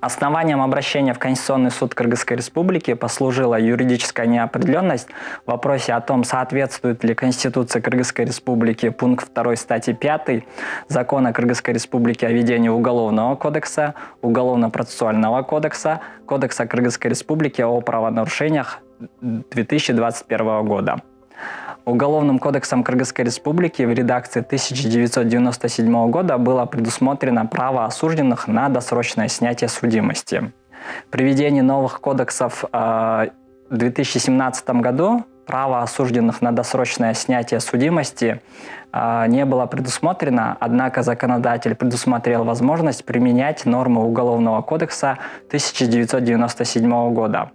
Основанием обращения в Конституционный суд Кыргызской Республики послужила юридическая неопределенность в вопросе о том, соответствует ли Конституция Кыргызской Республики пункт 2 статьи 5 Закона Кыргызской Республики о ведении Уголовного кодекса, Уголовно-процессуального кодекса, Кодекса Кыргызской Республики о правонарушениях 2021 года. Уголовным кодексом Кыргызской Республики в редакции 1997 года было предусмотрено право осужденных на досрочное снятие судимости. При введении новых кодексов в 2017 году право осужденных на досрочное снятие судимости не было предусмотрено, однако законодатель предусмотрел возможность применять нормы Уголовного кодекса 1997 года.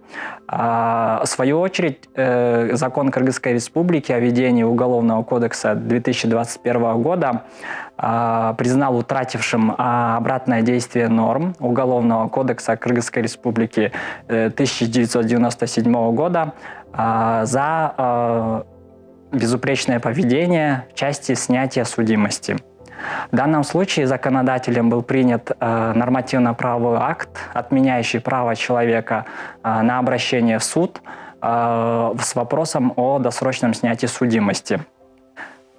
В свою очередь, закон Кыргызской Республики о введении Уголовного кодекса 2021 года признал утратившим обратное действие норм Уголовного кодекса Кыргызской Республики 1997 года за безупречное поведение в части снятия судимости. В данном случае законодателем был принят нормативно-правовой акт, отменяющий право человека на обращение в суд с вопросом о досрочном снятии судимости.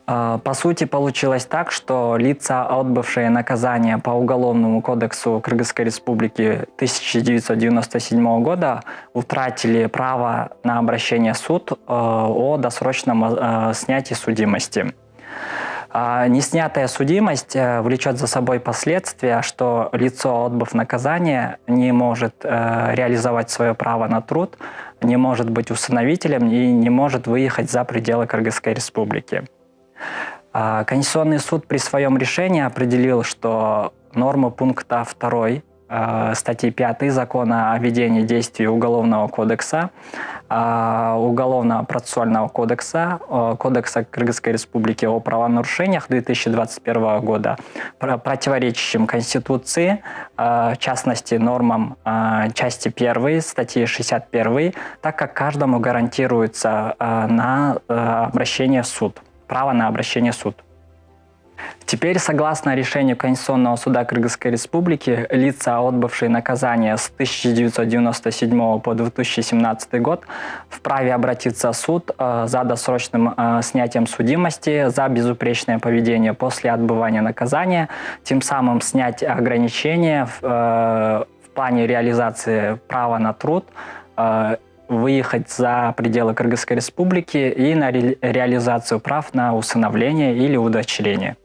По сути, получилось так, что лица, отбывшие наказание по Уголовному кодексу Кыргызской Республики 1997 года, утратили право на обращение в суд о досрочном снятии судимости. Неснятая судимость влечет за собой последствия, что лицо, отбыв наказание, не может реализовать свое право на труд, не может быть усыновителем и не может выехать за пределы Кыргызской Республики. Конституционный суд при своем решении определил, что нормы пункта 2 статьи 5 Закона о ведении действий Уголовного кодекса, Уголовно-процессуального кодекса, Кодекса Кыргызской Республики о правонарушениях 2021 года, противоречащим Конституции, в частности нормам части 1 статьи 61, так как каждому гарантируется на обращение в суд. Право на обращение в суд. Теперь, согласно решению Конституционного суда Кыргызской Республики, лица, отбывшие наказание с 1997 по 2017 год, вправе обратиться в суд за досрочным снятием судимости, за безупречное поведение после отбывания наказания, тем самым снять ограничения в плане реализации права на труд, выехать за пределы Кыргызской Республики и на реализацию прав на усыновление или удочерение.